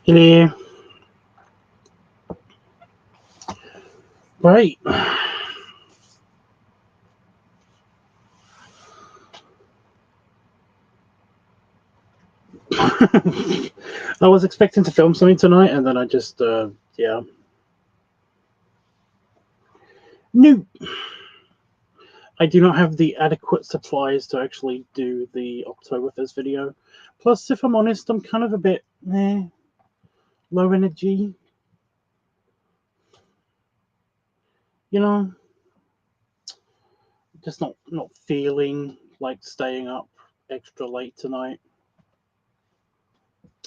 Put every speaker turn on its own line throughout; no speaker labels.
Hello. Right. I was expecting to film something tonight, and then I just, yeah. No. I do not have the adequate supplies to actually do the Oktoberfest video. Plus, if I'm honest, I'm kind of a bit, low energy. You know, just not feeling like staying up extra late tonight.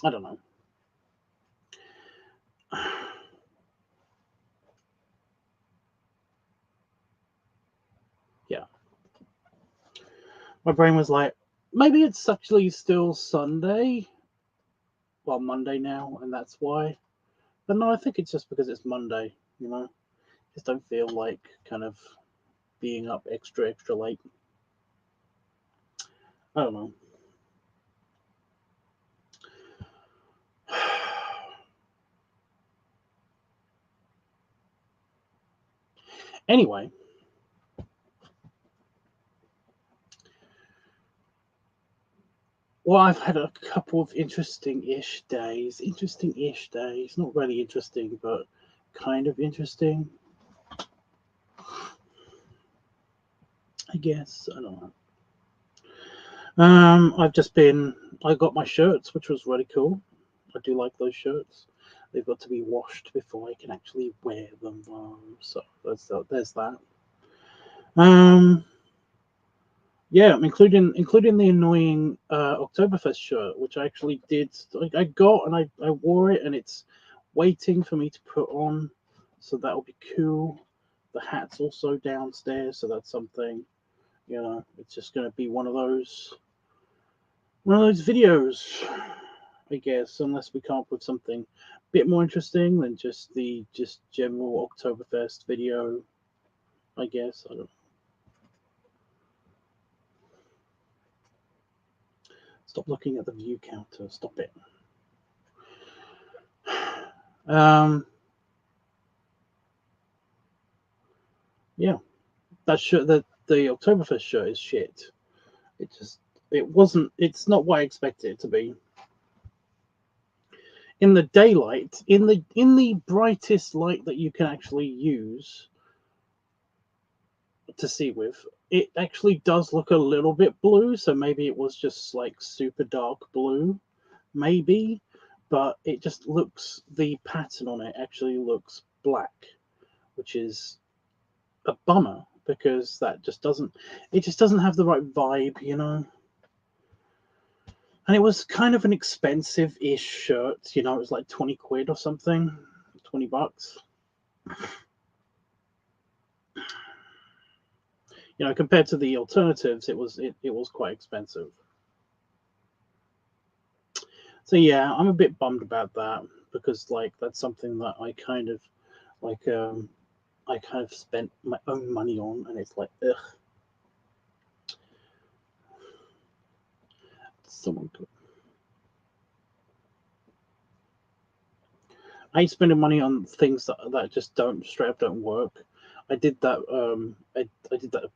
I don't know. Yeah. My brain was like, maybe it's actually still Sunday. Well, Monday now, and that's why. But no, I think it's just because it's Monday, you know. Just don't feel like kind of being up extra late. I don't know. Anyway, well, I've had a couple of interesting-ish days. Interesting-ish days. Not really interesting, but kind of interesting. I guess. I don't know. I got my shirts, which was really cool. I do like those shirts. They've got to be washed before I can actually wear them. So there's that. Yeah, including the annoying Oktoberfest shirt, which I actually did. I got and I wore it, and it's waiting for me to put on, so that'll be cool. The hat's also downstairs, so that's something. You know, it's just going to be one of those videos, I guess, unless we come up with something a bit more interesting than just the general Oktoberfest video. I guess I don't know. Stop looking at the view counter. Stop it. Yeah, that shirt, the Oktoberfest shirt is shit. It wasn't. It's not what I expected it to be. In the daylight, in the brightest light that you can actually use to see with, it actually does look a little bit blue. So maybe it was just like super dark blue, maybe, but it just looks, the pattern on it actually looks black, which is a bummer because that just doesn't have the right vibe, you know. And it was kind of an expensive-ish shirt, you know. It was like 20 quid or something, $20. You know, compared to the alternatives, it was quite expensive. So yeah, I'm a bit bummed about that because like that's something that I kind of like I kind of spent my own money on, and it's like, ugh. Someone could. I ain't spending money on things that just don't straight up don't work. I did that. I did that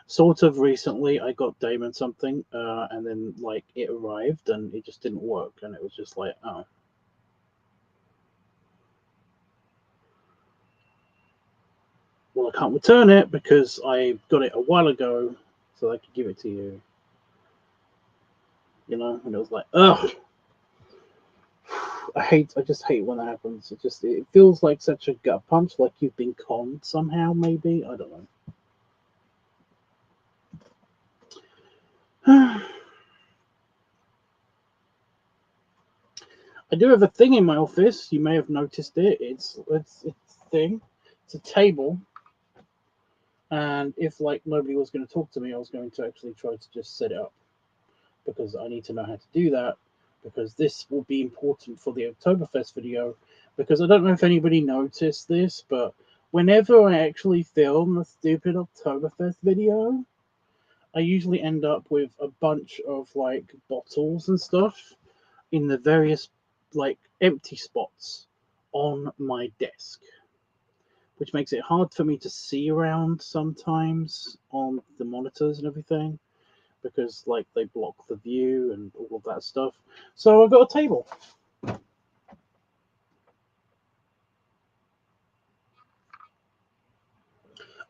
sort of recently. I got Damon something, and then like it arrived and it just didn't work, and it was just like, oh. Well, I can't return it because I got it a while ago, so I could give it to you. You know, and it was like, ugh. I just hate when that happens. It feels like such a gut punch, like you've been conned somehow. Maybe, I don't know. I do have a thing in my office. You may have noticed it. It's a thing. It's a table. And if like nobody was going to talk to me, I was going to actually try to just set it up because I need to know how to do that, because this will be important for the Oktoberfest video. Because I don't know if anybody noticed this, but whenever I actually film the stupid Oktoberfest video, I usually end up with a bunch of like bottles and stuff. in the various like empty spots on my desk, which makes it hard for me to see around sometimes on the monitors and everything, because like they block the view and all of that stuff. So I've got a table.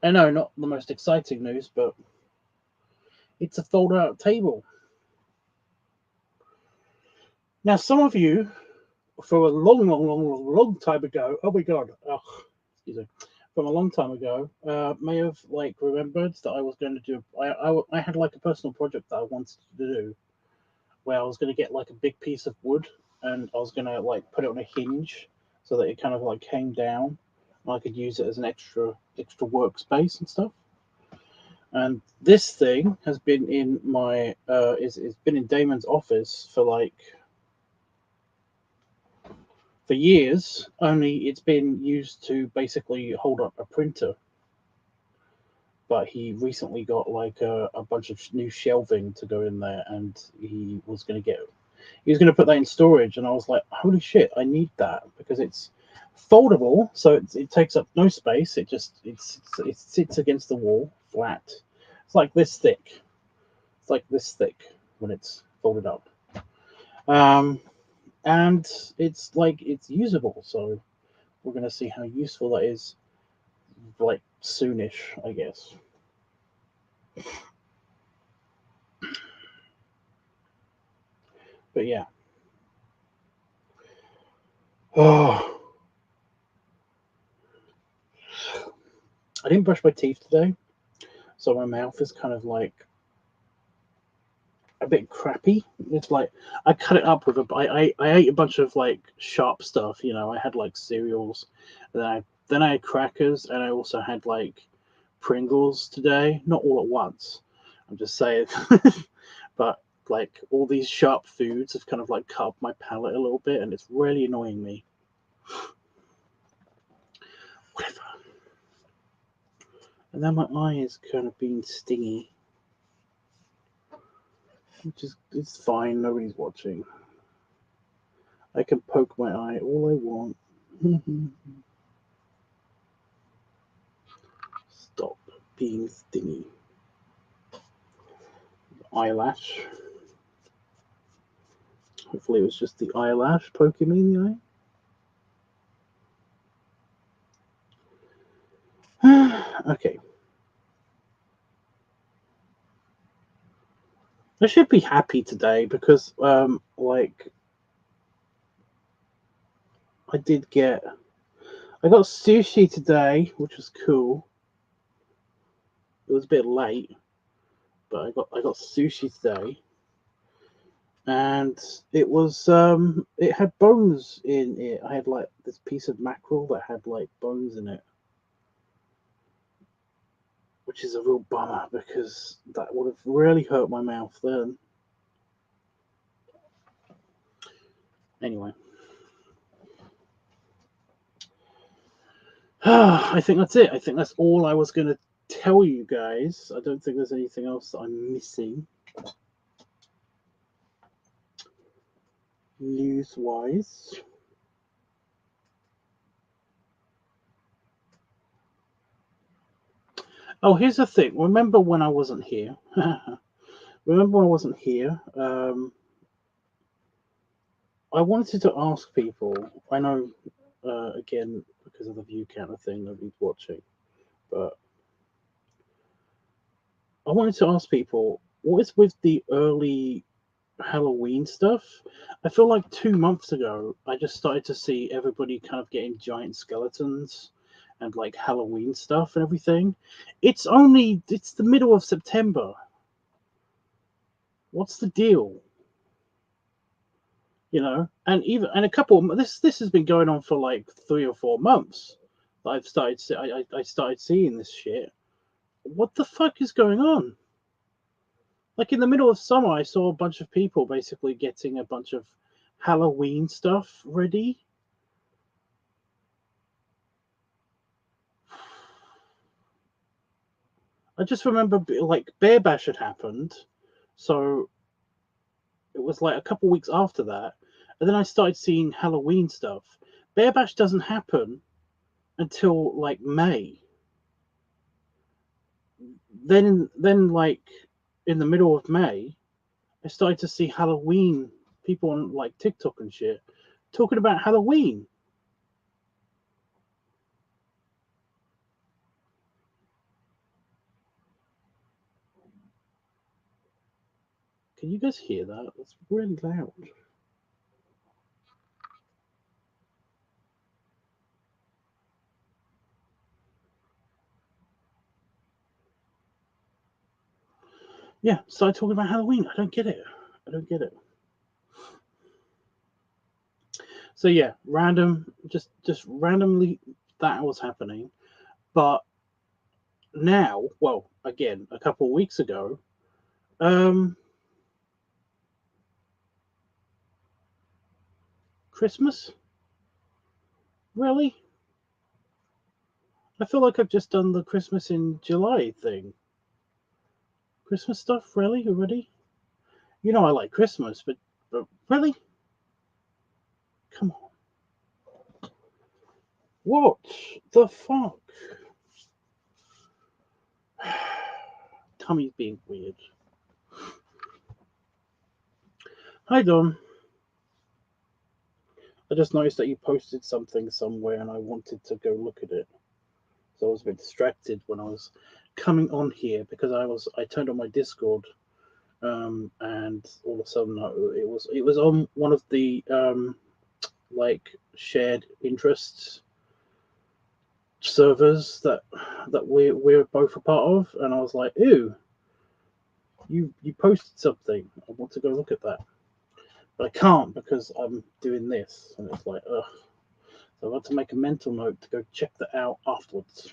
I know, not the most exciting news, but it's a fold-out table. Now, some of you, for a long time ago, oh my god, excuse me, from a long time ago, may have like remembered that I was going to do. I had like a personal project that I wanted to do, where I was going to get like a big piece of wood, and I was going to like put it on a hinge so that it kind of like came down, and I could use it as an extra workspace and stuff. And this thing has been in my it's been in Damon's office for like for years, only it's been used to basically hold up a printer. But he recently got like a bunch of new shelving to go in there, and he was going to put that in storage. And I was like, holy shit, I need that, because it's foldable, so it takes up no space. It sits against the wall flat. It's like this thick. It's like this thick when it's folded up. And it's like it's usable, so we're going to see how useful that is like soonish, I guess. But yeah. Oh, I didn't brush my teeth today, so my mouth is kind of like a bit crappy. It's like I cut it up with I ate a bunch of like sharp stuff. You know, I had like cereals, and then I had crackers, and I also had like Pringles today. Not all at once. I'm just saying, but like all these sharp foods have kind of like cut up my palate a little bit, and it's really annoying me. Whatever. And then my eye is kind of being stingy, which is it's fine. Nobody's watching. I can poke my eye all I want. Stop being stingy. Eyelash. Hopefully it was just the eyelash poking me in the eye. Okay. I should be happy today because, like, I got sushi today, which was cool. It was a bit late, but I got sushi today, and it was it had bones in it. I had like this piece of mackerel that had like bones in it, which is a real bummer because that would have really hurt my mouth then. Anyway, I think that's it. I think that's all I was going to tell you guys. I don't think there's anything else that I'm missing news-wise. Oh, here's the thing. Remember when I wasn't here? Remember when I wasn't here? I wanted to ask people. I know, again, because of the view counter thing, nobody's watching. But I wanted to ask people, what is with the early Halloween stuff? I feel like 2 months ago, I just started to see everybody kind of getting giant skeletons and like Halloween stuff and everything. It's the middle of September. What's the deal? You know, and even and a couple. This has been going on for like 3 or 4 months. I started seeing this shit. What the fuck is going on? Like in the middle of summer, I saw a bunch of people basically getting a bunch of Halloween stuff ready. I just remember like Bear Bash had happened, so it was like a couple weeks after that. And then I started seeing Halloween stuff. Bear Bash doesn't happen until like May. Then like in the middle of May, I started to see Halloween people on like TikTok and shit talking about Halloween. Can you guys hear that? That's really loud. Yeah, started talking about Halloween. I don't get it. I don't get it. So yeah, just randomly that was happening. But now, well, again, a couple of weeks ago, Christmas? Really? I feel like I've just done the Christmas in July thing. Christmas stuff, really? Already? You know I like Christmas, but really? Come on. What the fuck? Tummy's being weird. Hi, Dom. I just noticed that you posted something somewhere and I wanted to go look at it. So I was a bit distracted when I was coming on here because I turned on my Discord, and all of a sudden it was on one of the like shared interests servers that we're both a part of, and I was like, ooh, you posted something. I want to go look at that, but I can't because I'm doing this, and it's like, ugh. So I want to make a mental note to go check that out afterwards.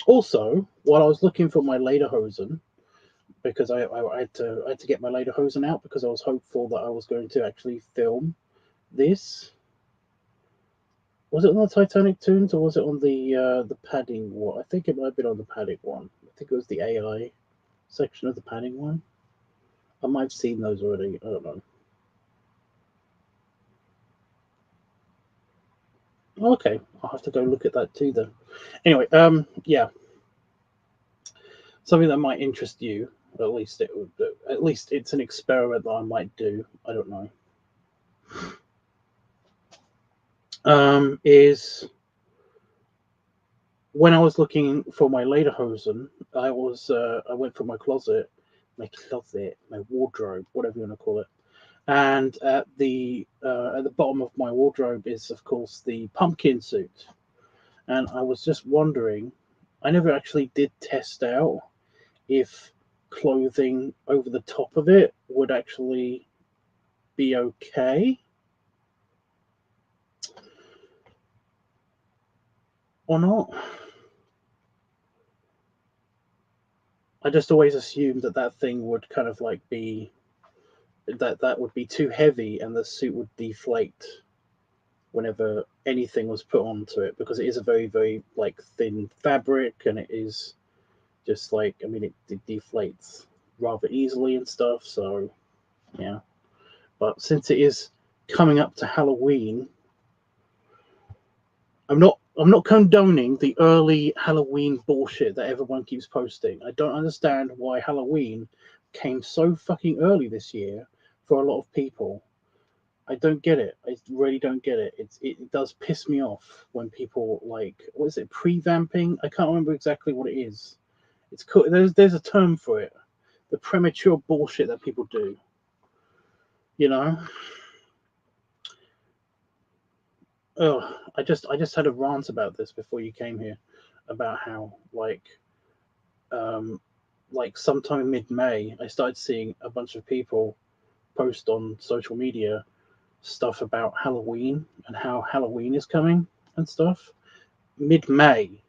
Also, while I was looking for my lederhosen, because I had to get my lederhosen out because I was hopeful that I was going to actually film this. Was it on the Titanic tunes or was it on the padding one? I think it might have been on the padding one. I think it was the AI section of the padding one. I might have seen those already. I don't know. Okay, I'll have to go look at that too then. Anyway, yeah, something that might interest you. At least it would. At least it's an experiment that I might do. I don't know. Is when I was looking for my lederhosen, I went for my closet, my wardrobe, whatever you want to call it, and at the bottom of my wardrobe is of course the pumpkin suit, and I was just wondering, I never actually did test out if clothing over the top of it would actually be okay or not. I just always assumed that thing would kind of like be that would be too heavy and the suit would deflate whenever anything was put onto it because it is a very very like thin fabric and it is just like I mean it deflates rather easily and stuff. So yeah, but since it is coming up to Halloween, I'm not condoning the early Halloween bullshit that everyone keeps posting. I don't understand why Halloween came so fucking early this year for a lot of people. I don't get it. I really don't get it. It does piss me off when people like what is it pre-vamping? I can't remember exactly what it is. It's cool. There's a term for it. The premature bullshit that people do. You know. Oh, I just had a rant about this before you came here, about how um like sometime in mid-May I started seeing a bunch of people post on social media stuff about Halloween and how Halloween is coming and stuff. Mid-May,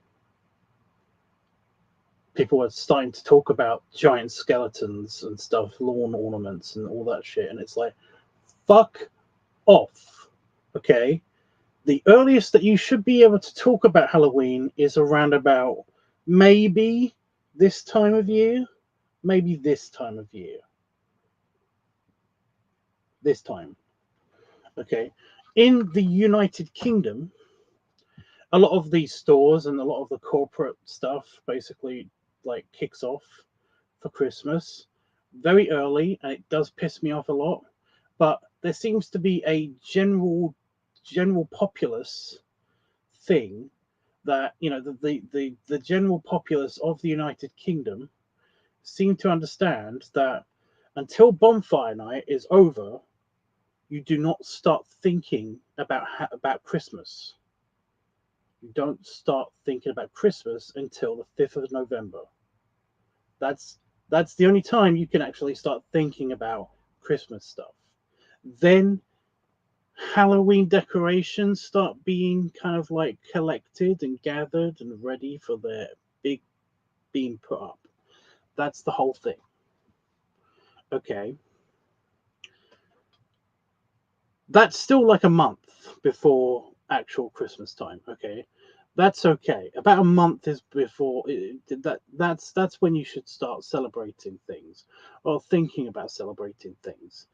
people are starting to talk about giant skeletons and stuff, lawn ornaments and all that shit, and it's like, fuck off, okay? The earliest that you should be able to talk about Halloween is around about maybe this time of year. Maybe this time of year. This time. Okay. In the United Kingdom, a lot of these stores and a lot of the corporate stuff basically like kicks off for Christmas very early, and it does piss me off a lot. But there seems to be a general populace thing that the general populace of the United Kingdom seem to understand that until bonfire night is over, you do not start thinking about Christmas. You don't start thinking about Christmas until the 5th of November. That's the only time you can actually start thinking about Christmas stuff. Then Halloween decorations start being kind of like collected and gathered and ready for their big being put up. That's the whole thing. Okay. That's still like a month before actual Christmas time. Okay. That's okay. About a month is before that's when you should start celebrating things or thinking about celebrating things.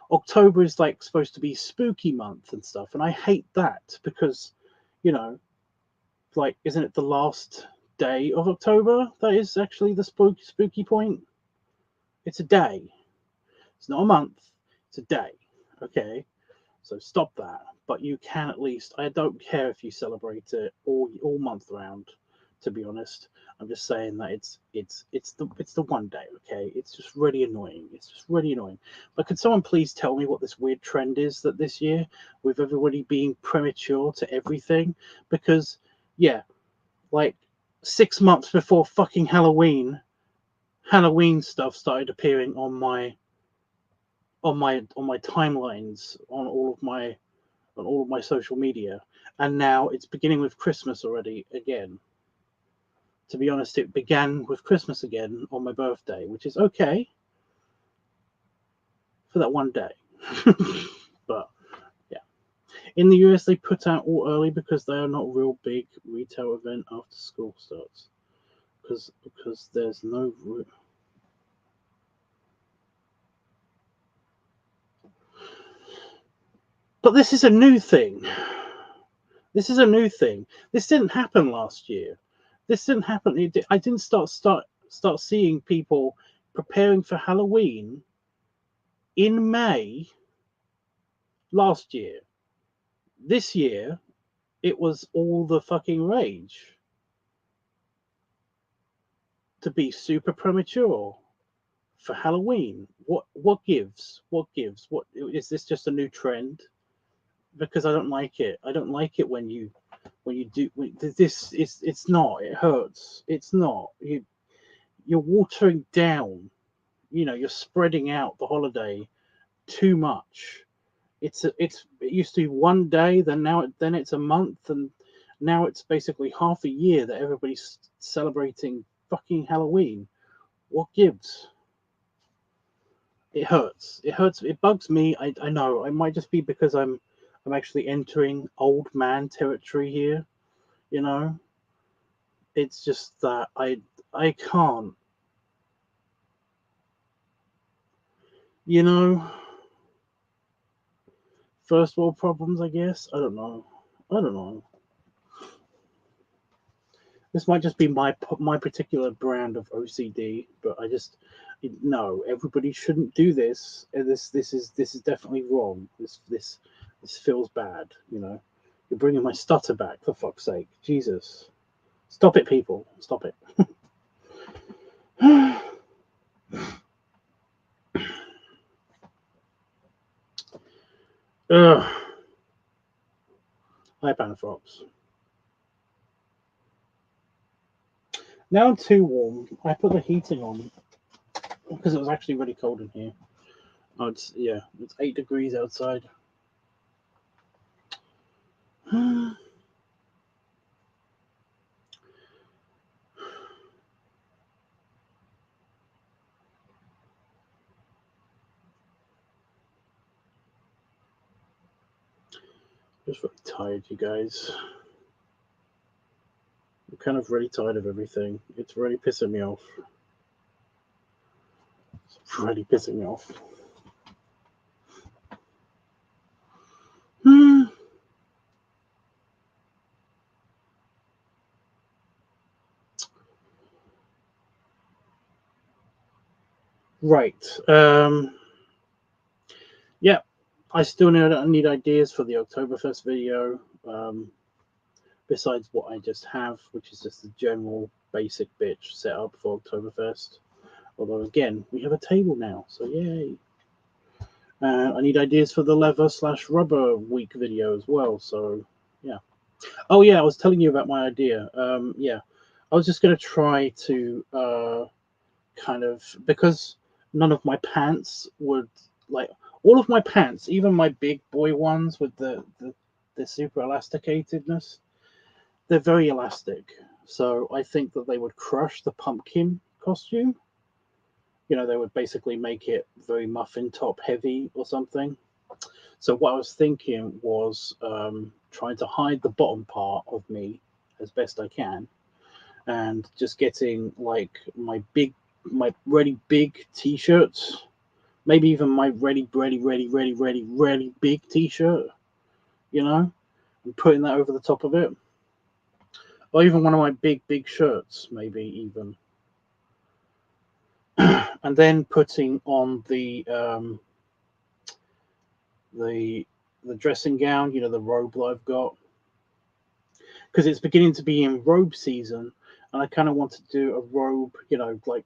October is like supposed to be spooky month and stuff, and I hate that because, like, isn't it the last day of October that is actually the spooky point? It's a day. It's not a month. It's a day. Okay. So stop that. But you can at least. I don't care if you celebrate it all month round. To be honest, I'm just saying that it's the one day. Okay, it's just really annoying. It's just really annoying. But could someone please tell me what this weird trend is that this year with everybody being premature to everything? Because yeah, like 6 months before fucking Halloween stuff started appearing on my timelines on all of my social media, and now it's beginning with Christmas already again. To be honest, it began with Christmas again on my birthday, which is okay for that one day. But yeah, in the US they put out all early because they are not real big retail event after school starts. Because there's no But this is a new thing. This is a new thing. This didn't happen last year. This didn't happen. I didn't start seeing people preparing for Halloween in May last year. This year, it was all the fucking rage to be super premature for Halloween. What gives? What gives? What is this just a new trend? Because I don't like it. I don't like it when you do this. It's not. It hurts. It's not. You're watering down. You're spreading out the holiday too much. It used to be one day, then it's a month, and now it's basically half a year that everybody's celebrating fucking Halloween. What gives? It hurts. It hurts. It bugs me. I know. It might just be because I'm actually entering old man territory here. You know, it's just that I can't. You know, first world problems. I guess. I don't know. I don't know. This might just be my particular brand of OCD, but I just no. Everybody shouldn't do this. This is definitely wrong. This feels bad. You're bringing my stutter back, for fuck's sake. Jesus, stop it, people. Stop it. Ugh. Hi, Panafox. Now I'm too warm. I put the heating on because it was actually really cold in here. Oh, it's 8 degrees outside. Just really tired, you guys. I'm kind of really tired of everything. It's really pissing me off. It's really pissing me off. Right. Yeah, I still need ideas for the Oktoberfest video. Besides what I just have, which is just the general basic bitch setup for Oktoberfest. Although again, we have a table now, so yay. I need ideas for the leather/rubber week video as well. So yeah. Oh yeah, I was telling you about my idea. Yeah, I was just gonna try to kind of, because none of my pants would, like, all of my pants, even my big boy ones with the super elasticatedness, they're very elastic. So I think that they would crush the pumpkin costume. You know, they would basically make it very muffin top heavy or something. So what I was thinking was trying to hide the bottom part of me as best I can, and just getting like my really big t-shirts, maybe even my really big t-shirt, you know, and putting that over the top of it, or even one of my big shirts, maybe even, and then putting on the the dressing gown, you know, the robe that I've got, because it's beginning to be in robe season, and I kind of want to do a robe, you know, like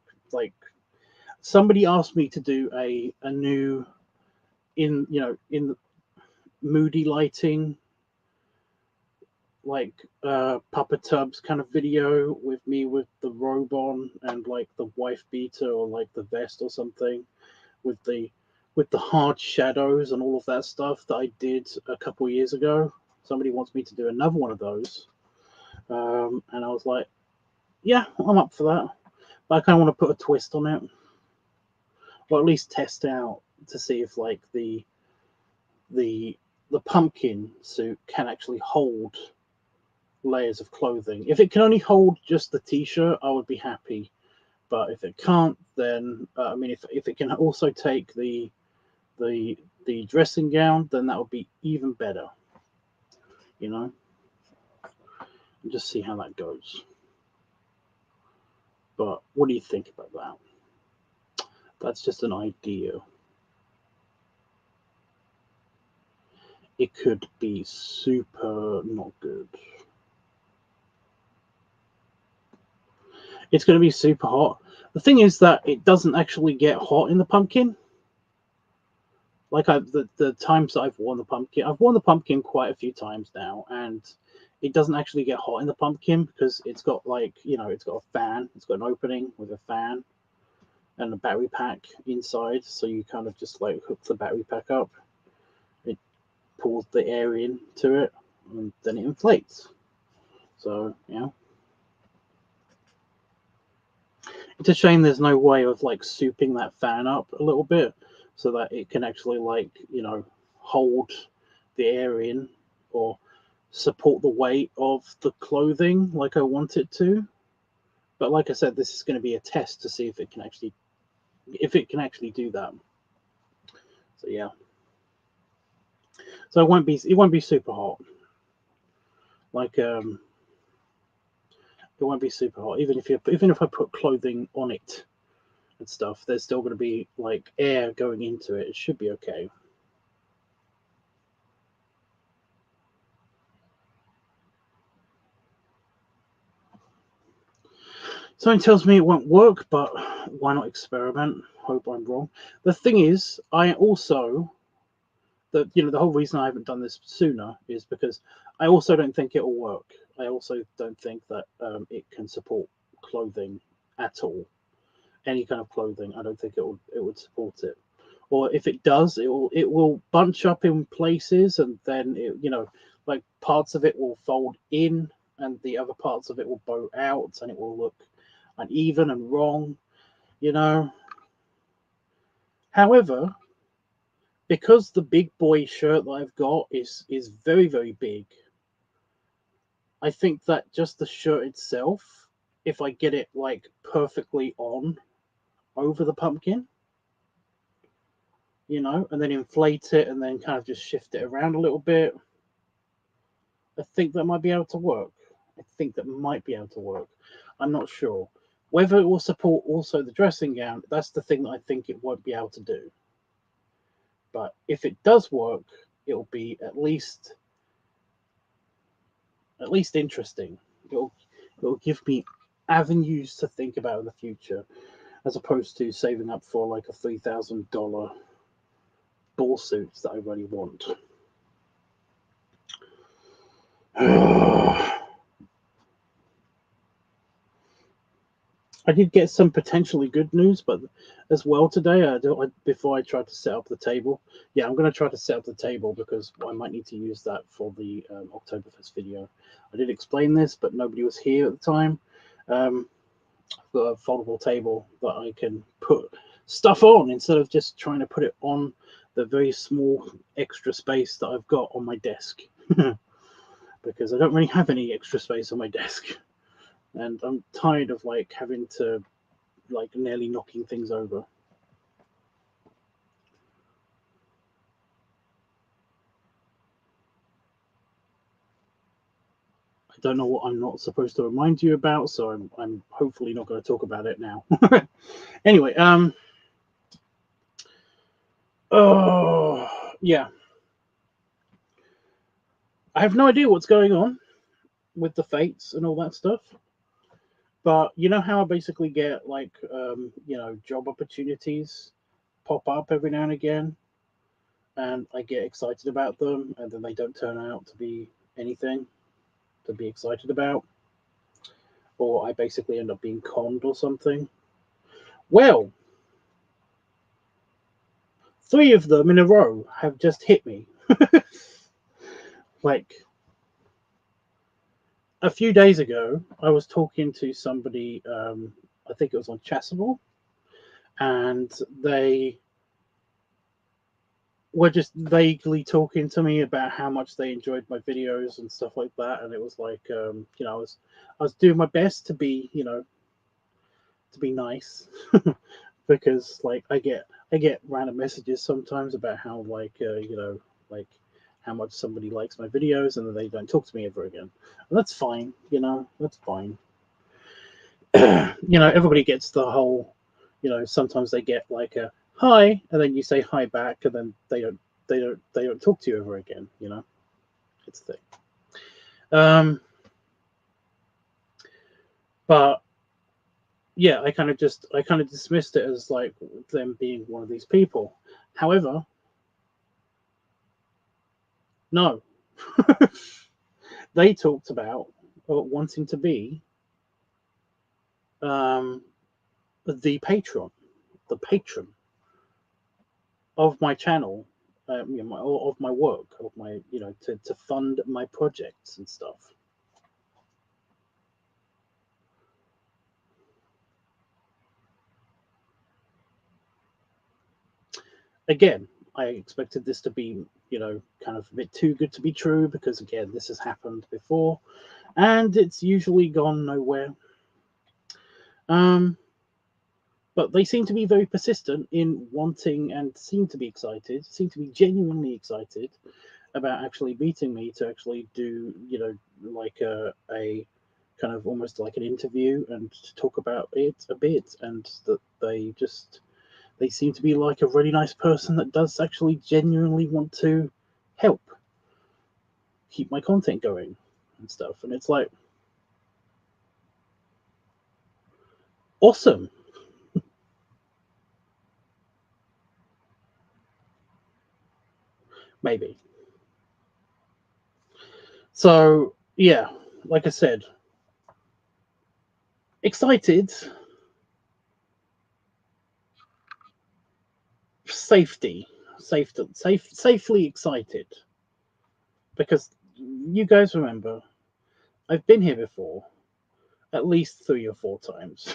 somebody asked me to do a new, in, you know, in the moody lighting, like Papa Tubbs kind of video with me with the robe on and like the wife beater or like the vest or something, with the hard shadows and all of that stuff that I did a couple of years ago. Somebody wants me to do another one of those, and I was like, yeah, I'm up for that. But I kind of want to put a twist on it, or at least test out to see if like the the pumpkin suit can actually hold layers of clothing. If it can only hold just the t-shirt, I would be happy. But if it can't, then I mean, if it can also take the the dressing gown, then that would be even better. You know, and just see how that goes. But what do you think about that? That's just an idea. It could be super not good. It's going to be super hot. The thing is that it doesn't actually get hot in the pumpkin. Like the times that I've worn the pumpkin quite a few times now, and it doesn't actually get hot in the pumpkin because it's got, like, you know, it's got a fan, it's got an opening with a fan and a battery pack inside. So you kind of just like hook the battery pack up, it pulls the air into it, and then it inflates. So yeah. It's a shame there's no way of like souping that fan up a little bit so that it can actually, like, you know, hold the air in or support the weight of the clothing like I want it to. But like I said, this is going to be a test to see if it can actually do that. So yeah. So it won't be super hot. Like it won't be super hot even if I put clothing on it and stuff. There's still going to be like air going into it. It should be okay. Something tells me it won't work, but why not experiment? Hope I'm wrong. The thing is, I also, the whole reason I haven't done this sooner is because I also don't think it will work. I also don't think that it can support clothing at all. Any kind of clothing, I don't think it would support it. Or if it does, it will bunch up in places, and then like parts of it will fold in, and the other parts of it will bow out, and it will look uneven and wrong. However, because the big boy shirt that I've got is very, very big. I think that just the shirt itself, if I get it like perfectly on over the pumpkin, and then inflate it and then kind of just shift it around a little bit, I think that might be able to work. I'm not sure. Whether it will support also the dressing gown, that's the thing that I think it won't be able to do. But if it does work, it'll be at least interesting. It'll give me avenues to think about in the future, as opposed to saving up for like a $3,000 ball suits that I really want. I did get some potentially good news, but as well today, before I tried to set up the table. Yeah, I'm going to try to set up the table because I might need to use that for the Oktoberfest video. I did explain this, but nobody was here at the time. I've got a foldable table that I can put stuff on instead of just trying to put it on the very small extra space that I've got on my desk. Because I don't really have any extra space on my desk. And I'm tired of like having to like nearly knocking things over. I don't know what I'm not supposed to remind you about, so I'm hopefully not going to talk about it now. Anyway, oh yeah, I have no idea what's going on with the fates and all that stuff. But you know how I basically get like job opportunities pop up every now and again, and I get excited about them, and then they don't turn out to be anything to be excited about, or I basically end up being conned or something. Well, 3 of them in a row have just hit me. Like a few days ago, I was talking to somebody. I think it was on Chasuble, and they were just vaguely talking to me about how much they enjoyed my videos and stuff like that. And it was like, I was doing my best to be, to be nice, because like I get random messages sometimes about how like like how much somebody likes my videos and then they don't talk to me ever again. And that's fine, that's fine. Everybody gets the whole, sometimes they get like a hi and then you say hi back and then they don't talk to you ever again. It's a thing. But yeah, I kind of dismissed it as like them being one of these people. However, no, they talked about wanting to be the patron of my channel, of my work, of my to fund my projects and stuff. Again, I expected this to be, kind of a bit too good to be true because, again, this has happened before and it's usually gone nowhere. But they seem to be very persistent in wanting and seem to be genuinely excited about actually meeting me to actually do, like a kind of almost like an interview and to talk about it a bit, and that they seem to be like a really nice person that does actually genuinely want to help keep my content going and stuff. And it's like, awesome. Maybe. So, yeah, like I said, excited, safely excited, because you guys remember, I've been here before, at least 3 or 4 times.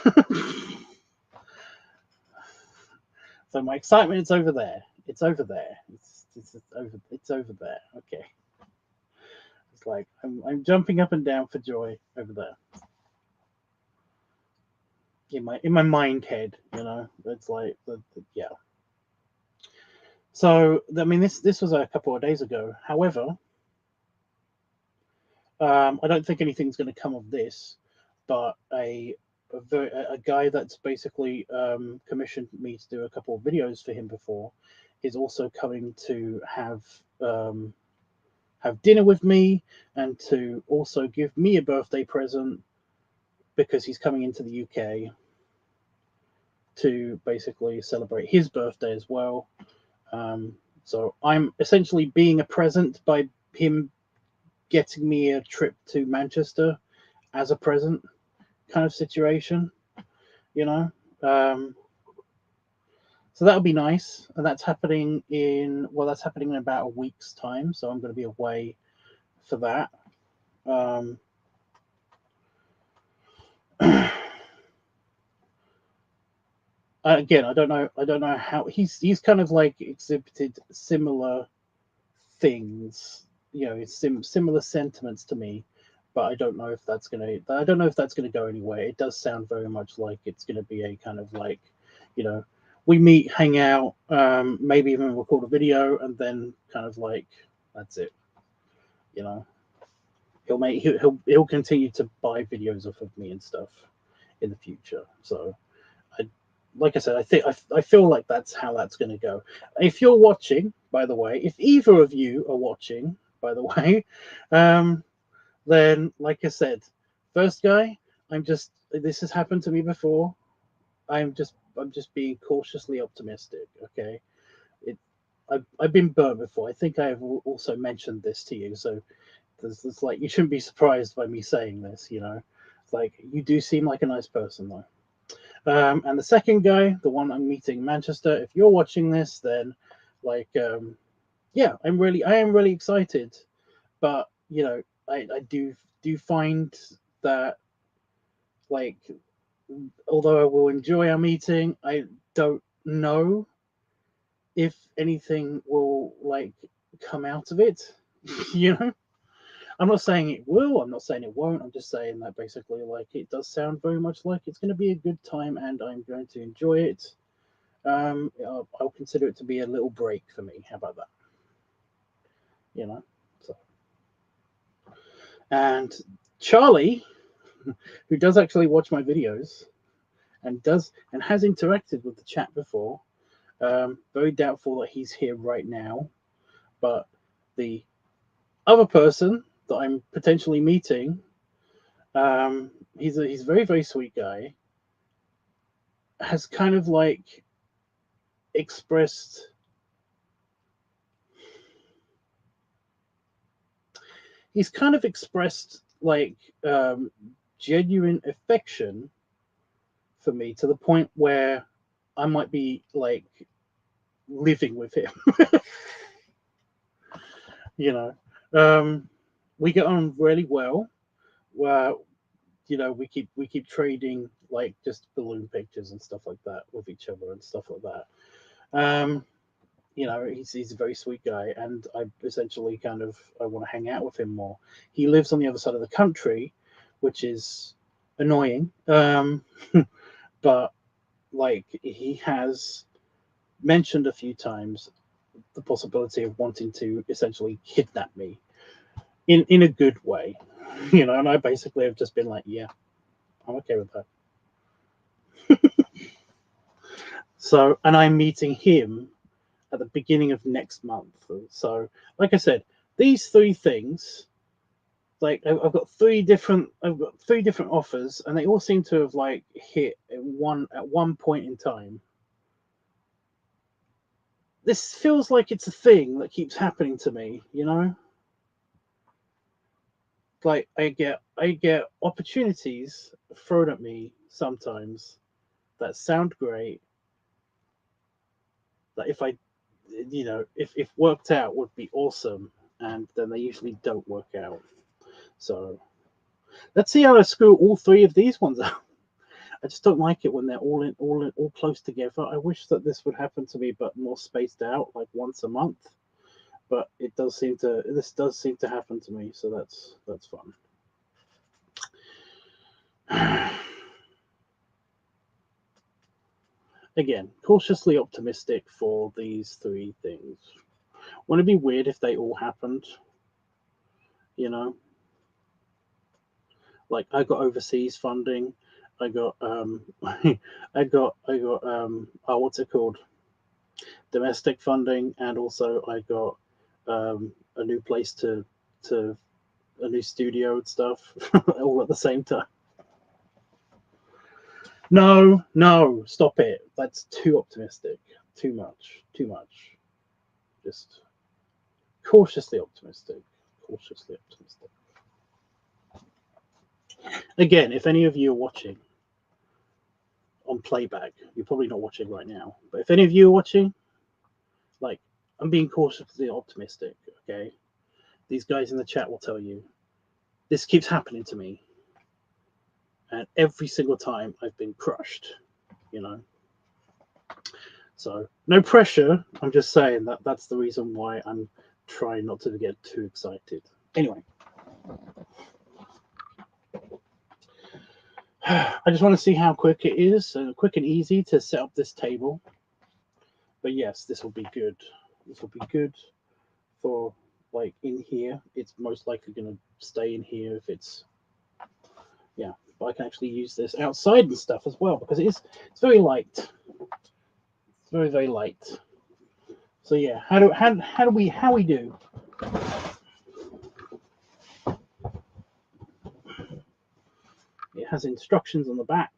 So my excitement is over there. It's over there. It's over there. Okay. It's like I'm jumping up and down for joy over there. In my mind head, it's like yeah. So I mean, this was a couple of days ago. However, I don't think anything's going to come of this, but a guy that's basically commissioned me to do a couple of videos for him before is also coming to have dinner with me and to also give me a birthday present because he's coming into the UK to basically celebrate his birthday as well. So I'm essentially being a present by him getting me a trip to Manchester as a present kind of situation, so that'll be nice, and that's happening in about a week's time, so I'm going to be away for that. Again, I don't know how he's kind of like exhibited similar things, similar sentiments to me, but I don't know if that's gonna go anywhere. It does sound very much like it's gonna be a kind of like, we meet, hang out, maybe even record a video, and then kind of like that's it. He'll continue to buy videos off of me and stuff in the future. So like I said, I feel like that's how that's going to go. If you're watching, by the way, if either of you are watching, by the way, then like I said, first guy, this has happened to me before. I'm just being cautiously optimistic. Okay, I've been burnt before. I think I have also mentioned this to you. So there's like, you shouldn't be surprised by me saying this. It's like, you do seem like a nice person though. And the second guy, the one I'm meeting in Manchester, if you're watching this, then like, yeah, I am really excited. But I do find that, like, although I will enjoy our meeting, I don't know if anything will like come out of it. I'm not saying it will, I'm not saying it won't, I'm just saying that basically, like, it does sound very much like it's going to be a good time and I'm going to enjoy it. I'll consider it to be a little break for me. How about that? So. And Charlie, who does actually watch my videos and has interacted with the chat before, very doubtful that he's here right now, but the other person that I'm potentially meeting, he's a very, very sweet guy, has kind of like expressed, like genuine affection for me, to the point where I might be like living with him. We get on really well. We keep trading like just balloon pictures and stuff like that with each other and stuff like that. He's a very sweet guy, and I essentially I want to hang out with him more. He lives on the other side of the country, which is annoying. But like, he has mentioned a few times the possibility of wanting to essentially kidnap me in a good way, and I basically have just been like, yeah, I'm okay with that. So, and I'm meeting him at the beginning of next month. So, like I said, these three things, like, I've got three different offers, and they all seem to have like hit at one point in time. This feels like it's a thing that keeps happening to me, Like, I get opportunities thrown at me sometimes that sound great, that if worked out would be awesome, and then they usually don't work out. So let's see how I screw all three of these ones out. I just don't like it when they're all close together. I wish that this would happen to me, but more spaced out, like once a month. But this does seem to happen to me, so that's fun. Again, cautiously optimistic for these three things. Wouldn't it be weird if they all happened? You know, like I got overseas funding, I got I got what's it called? Domestic funding, and also I got a new place to a new studio and stuff, all at the same time. No, stop it. That's too optimistic. Too much. Just cautiously optimistic. Again, if any of you are watching on playback, you're probably not watching right now, but if any of you are watching, like, I'm being cautiously optimistic, okay? These guys in the chat will tell you this keeps happening to me, and every single time I've been crushed, you know. So no pressure. I'm just saying that's the reason why I'm trying not to get too excited. Anyway, I just want to see how quick it is, quick and easy to set up this table. But yes, this will be good. This will be good for, like, in here. It's most likely going to stay in here if it's, yeah. But I can actually use this outside and stuff as well, because it's very light. It's very, very light. So yeah, how we do? It has instructions on the back.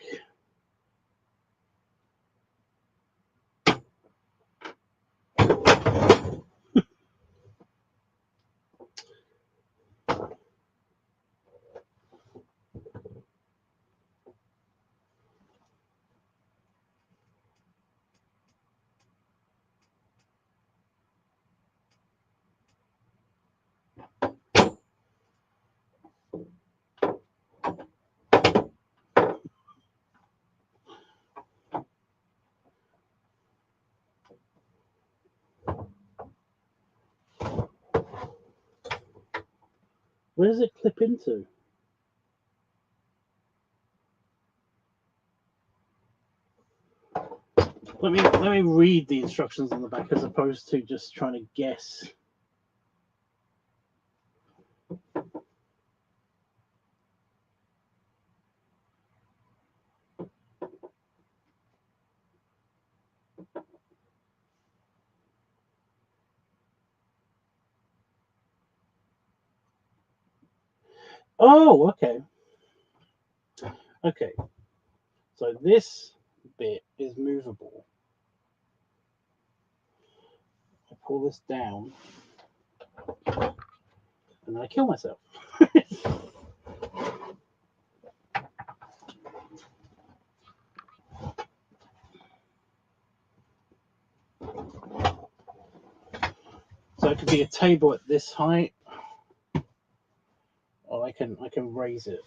Where does it clip into? Let me read the instructions on the back as opposed to just trying to guess. Oh, okay. Okay. So this bit is movable. I pull this down and I kill myself. So it could be a table at this height, or I can raise it.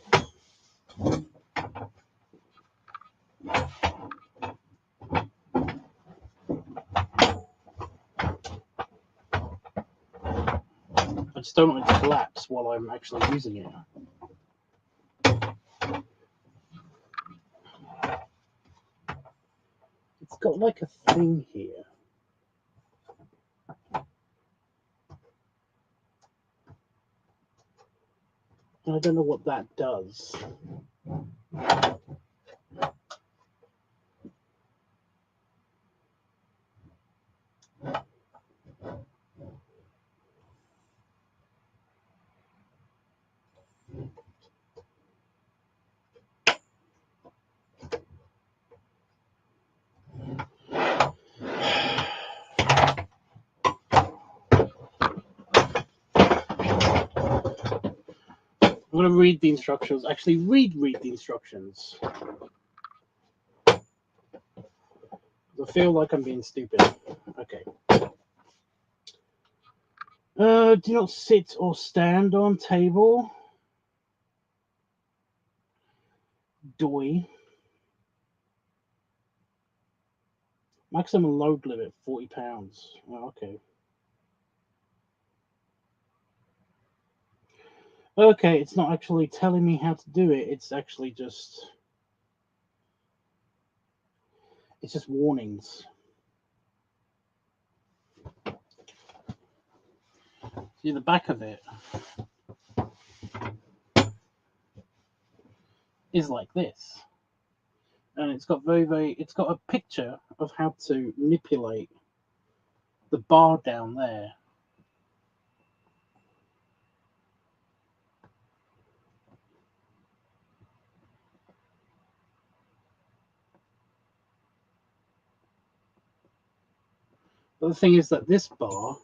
I just don't want it to collapse while I'm actually using it. It's got like a thing here. I don't know what that does. I'm going to read the instructions. Actually, read the instructions. I feel like I'm being stupid. Okay. Do not sit or stand on table. Doy. Maximum load limit, 40 pounds. Oh, okay. Okay, it's not actually telling me how to do it. It's actually just... It's just warnings. See the back of it is like this. And it's got it's got a picture of how to manipulate the bar down there. But the thing is that this bar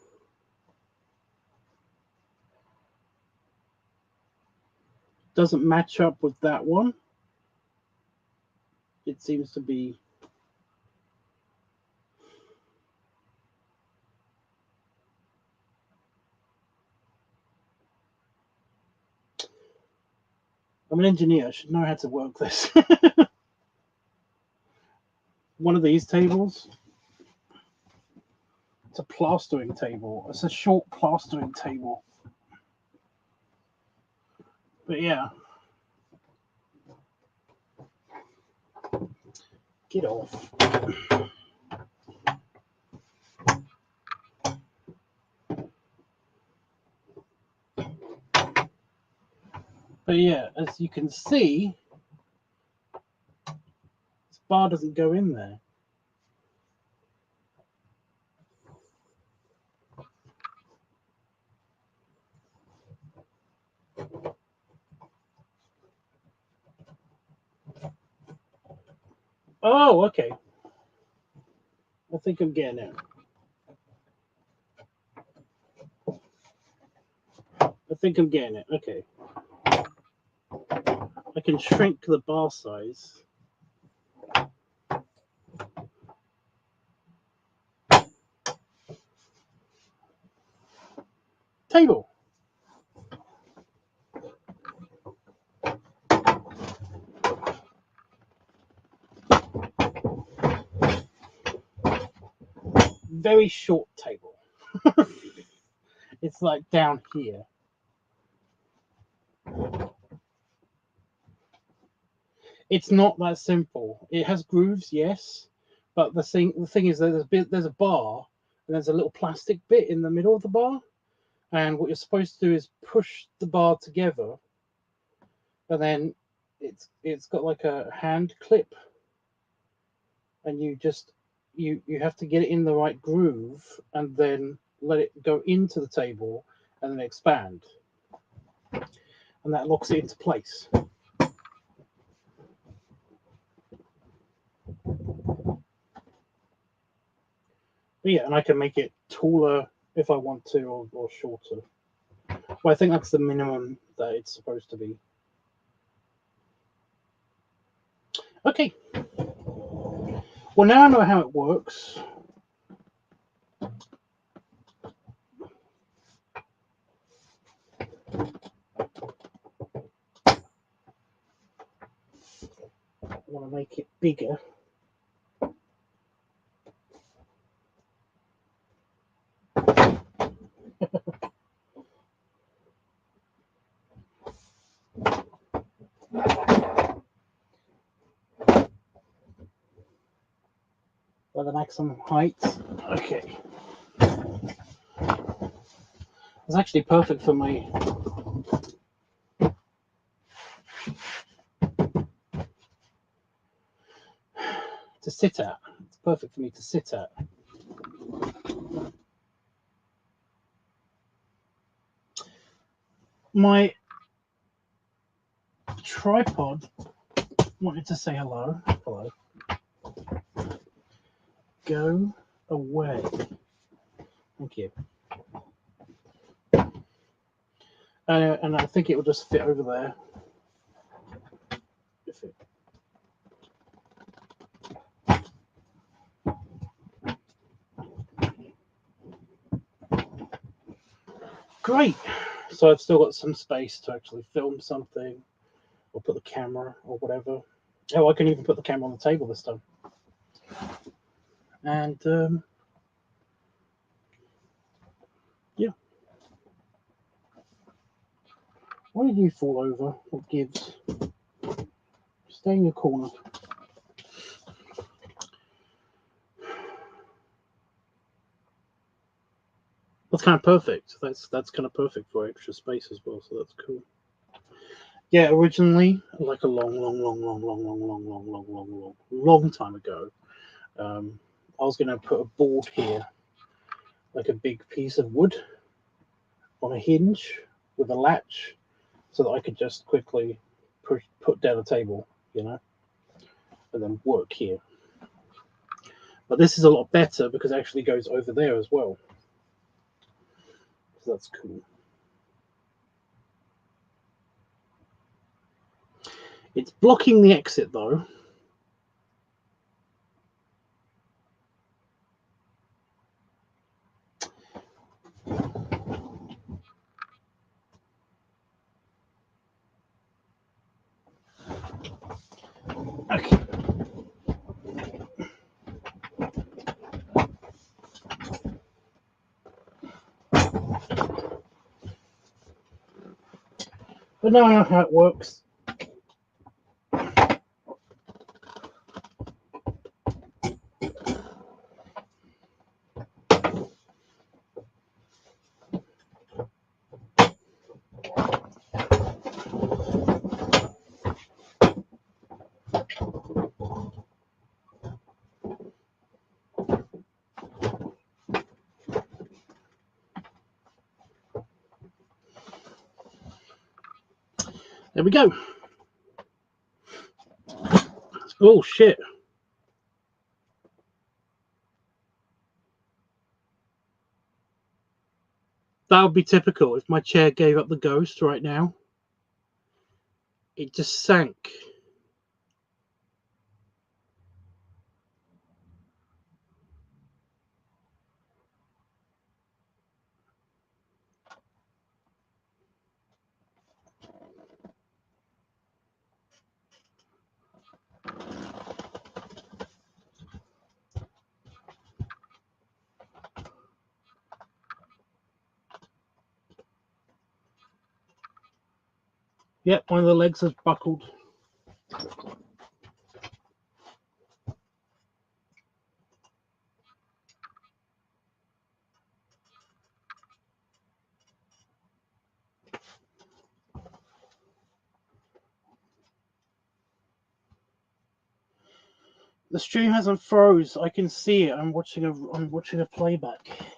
doesn't match up with that one. It seems to be... I'm an engineer. I should know how to work this. One of these tables, it's a plastering table. It's a short plastering table. But yeah. Get off. But yeah, as you can see, this bar doesn't go in there. Oh, okay. I think I'm getting it. I think I'm getting it. Okay. I can shrink the bar size. Table. Very short table. It's like down here. It's not that simple. It has grooves, yes, but the thing is that there's a bar and there's a little plastic bit in the middle of the bar, and what you're supposed to do is push the bar together, and then it's got like a hand clip, and you have to get it in the right groove and then let it go into the table and then expand, and that locks it into place. But yeah, and I can make it taller if I want to, or shorter. Well, I think that's the minimum that it's supposed to be. Okay. Well, now I know how it works. I want to make it bigger. By the maximum height. Okay. It's actually perfect for me. To sit at. It's perfect for me to sit at. My tripod wanted to say hello. Hello. Go away. Thank you. And I think it will just fit over there. If it... Great. So I've still got some space to actually film something, or put the camera, or whatever. Oh, I can even put the camera on the table this time. And yeah. Why did you fall over? What gives? Stay in your corner. That's kind of perfect. That's kind of perfect for extra space as well. So that's cool. Yeah, originally, like a long time ago, I was going to put a board here, like a big piece of wood on a hinge with a latch, so that I could just quickly put down a table, you know, and then work here. But this is a lot better because it actually goes over there as well. So that's cool. It's blocking the exit though. Okay. But now I know how it works. There we go. Oh shit. That would be typical if my chair gave up the ghost right now. It just sank. Yep, one of the legs has buckled. The stream hasn't froze. I can see it. I'm watching a playback.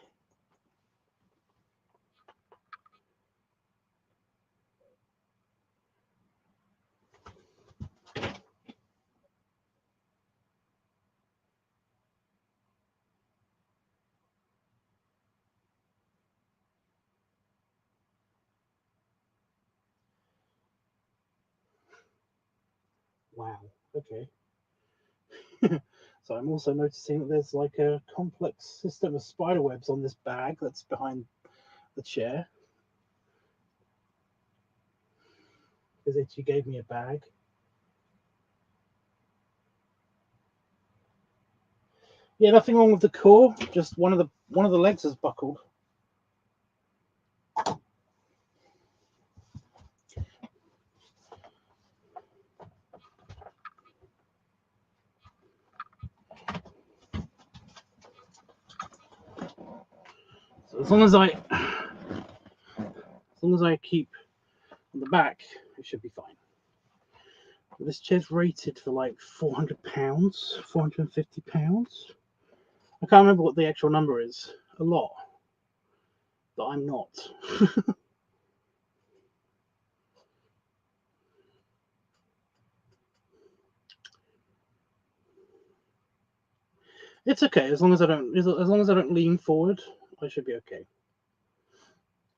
Wow. Okay. So I'm also noticing that there's like a complex system of spider webs on this bag that's behind the chair. Because she gave me a bag. Yeah, nothing wrong with the core. Just one of the legs is buckled. So as long as I keep on the back, it should be fine. But this chair's rated for like £400, £450. I can't remember what the actual number is. A lot. But I'm not. It's okay as long as I don't lean forward. I should be okay.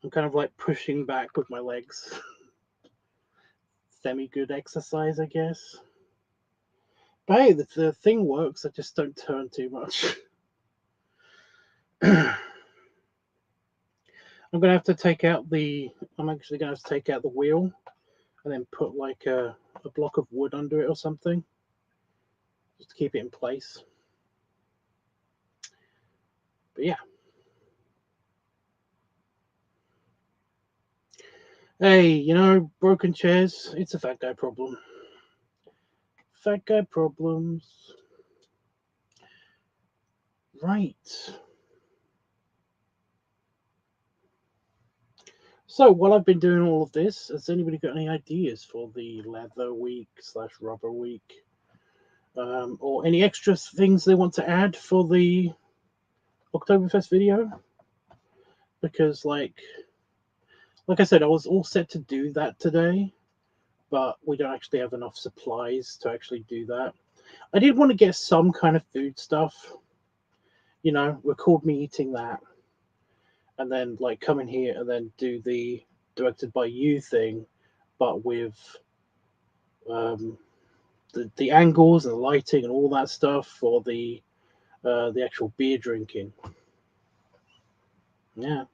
I'm kind of like pushing back with my legs. Semi-good exercise, I guess. But hey, the thing works. I just don't turn too much. I'm gonna have to take out the. I'm actually gonna have to take out the wheel, and then put like a block of wood under it or something, just to keep it in place. But yeah. Hey, you know, broken chairs, it's a fat guy problem. Fat guy problems. Right. So while I've been doing all of this, has anybody got any ideas for the leather week / rubber week? Or any extra things they want to add for the Oktoberfest video? Because like I said, I was all set to do that today, but we don't actually have enough supplies to actually do that. I did want to get some kind of food stuff, you know, record me eating that, and then like come in here and then do the directed by you thing, but with the angles and the lighting and all that stuff for the actual beer drinking. Yeah.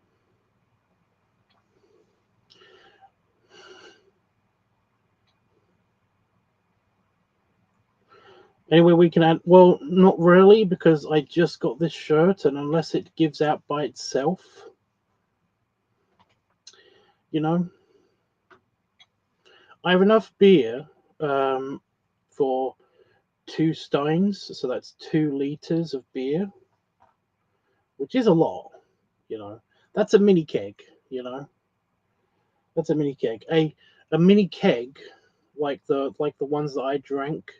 Anyway, we can add. Well, not really, because I just got this shirt, and unless it gives out by itself, you know, I have enough beer for 2 steins, so that's 2 liters of beer, which is a lot. You know, that's a mini keg. You know, that's a mini keg. A mini keg, like the ones that I drank,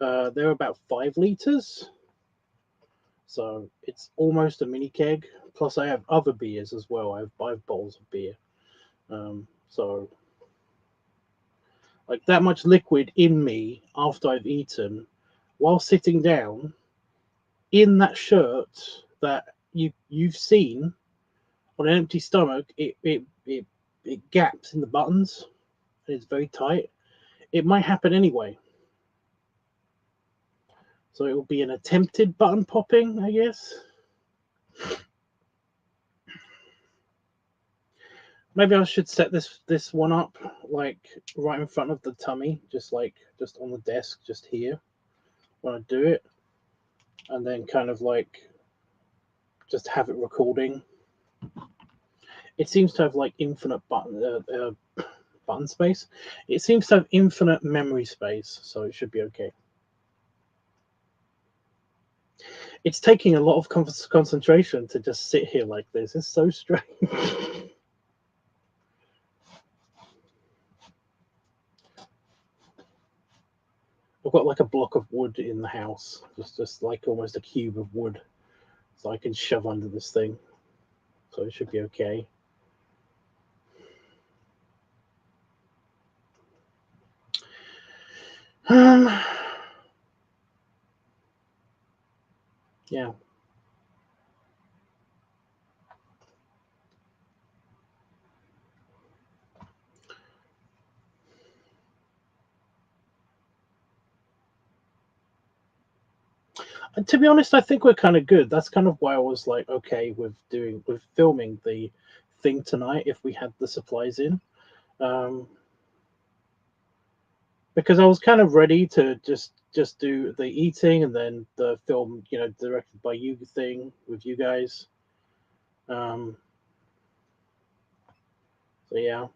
they're about 5 liters. So it's almost a mini keg. Plus, I have other beers as well. I have 5 bottles of beer. So, like that much liquid in me after I've eaten, while sitting down, in that shirt that you've seen on an empty stomach, it gaps in the buttons. And it's very tight. It might happen anyway. So it will be an attempted button popping, I guess. Maybe I should set this one up like right in front of the tummy, just on the desk, just here when I do it, and then kind of like just have it recording. It seems to have like infinite button space. It seems to have infinite memory space, so it should be okay. It's taking a lot of concentration to just sit here like this. It's so strange. I've got like a block of wood in the house, just like almost a cube of wood, so I can shove under this thing. So it should be okay. Yeah. And to be honest, I think we're kind of good. That's kind of why I was like, okay, with filming the thing tonight if we had the supplies in, because I was kind of ready to just do the eating and then the film, you know, directed by you thing with you guys. So yeah.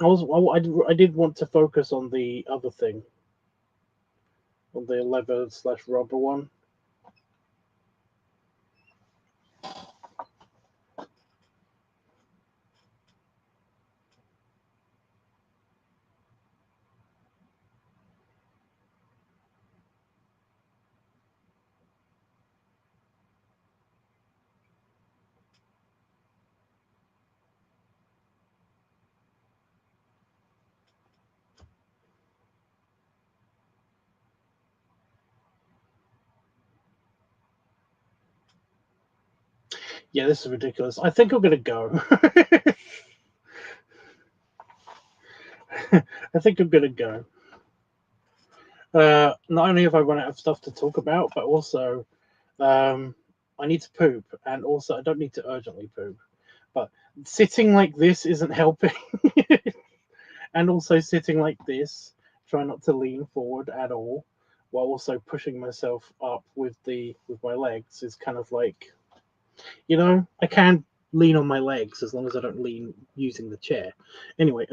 I did want to focus on the other thing, on the leather / rubber one. Yeah, this is ridiculous. I think I'm gonna go. I think I'm gonna go. Not only have I run out of stuff to talk about, but also I need to poop, and also I don't need to urgently poop. But sitting like this isn't helping, and also sitting like this try not to lean forward at all, while also pushing myself up with my legs is kind of like, I can lean on my legs as long as I don't lean using the chair. Anyway,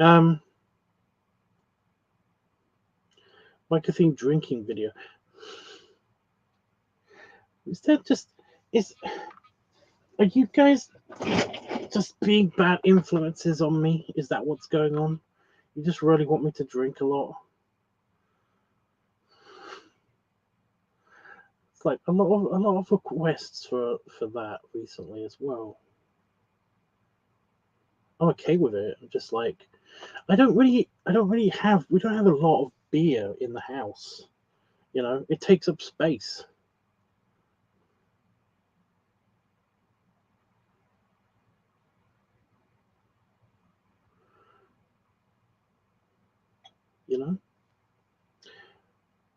like a theme drinking video. Is that just are you guys just being bad influences on me? Is that what's going on? You just really want me to drink a lot? It's like a lot of requests for that recently as well. I'm okay with it. I'm just like, we don't have a lot of beer in the house. It takes up space.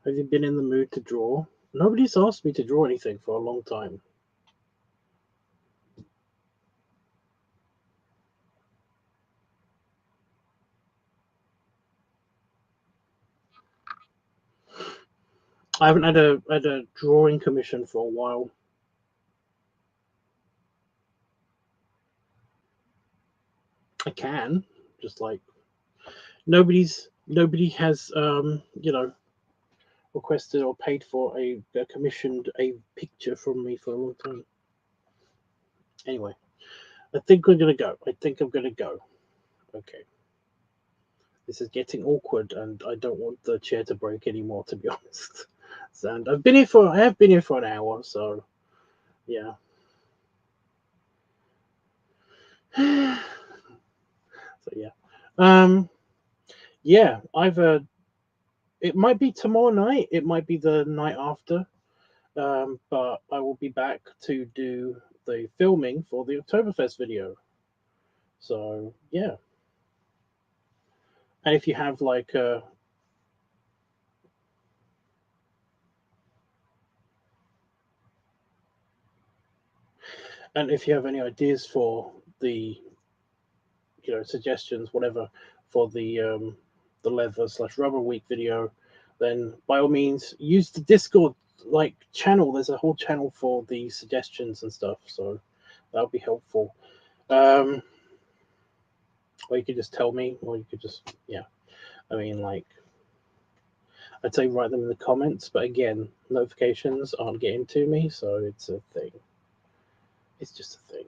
Have you been in the mood to draw? Nobody's asked me to draw anything for a long time. I haven't had a drawing commission for a while. I can, just like nobody has requested or paid for a commissioned a picture from me for a long time. Anyway, I think I'm gonna go. Okay. This is getting awkward, and I don't want the chair to break anymore, to be honest. And I have been here for an hour, so yeah. So yeah. Yeah, either it might be tomorrow night, it might be the night after. But I will be back to do the filming for the Oktoberfest video. So yeah. And if you have like and if you have any ideas for the suggestions, whatever, for the leather/rubber week video, then by all means use the Discord channel. There's a whole channel for the suggestions and stuff, so that'll be helpful. Or you could just tell me, or you could just I mean, I'd say write them in the comments, but again, notifications aren't getting to me, so it's a thing. It's just a thing.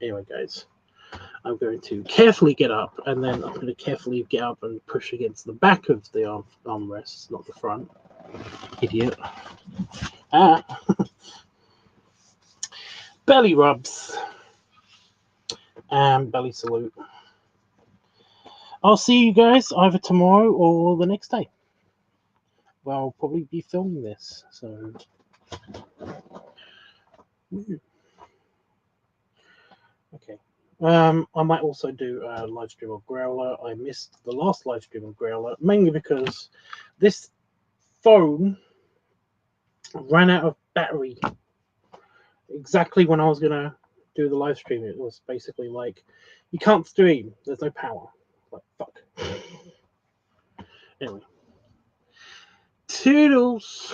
Anyway, guys, I'm going to carefully get up, and then I'm going to carefully get up and push against the back of the armrests, not the front. Idiot. Belly rubs. And belly salute. I'll see you guys either tomorrow or the next day. Well, I'll probably be filming this, so. Okay. I might also do a live stream of Growler. I missed the last live stream of Growler, mainly because this phone ran out of battery exactly when I was going to do the live stream. It was basically like, you can't stream, there's no power. Like, fuck. Anyway. Toodles.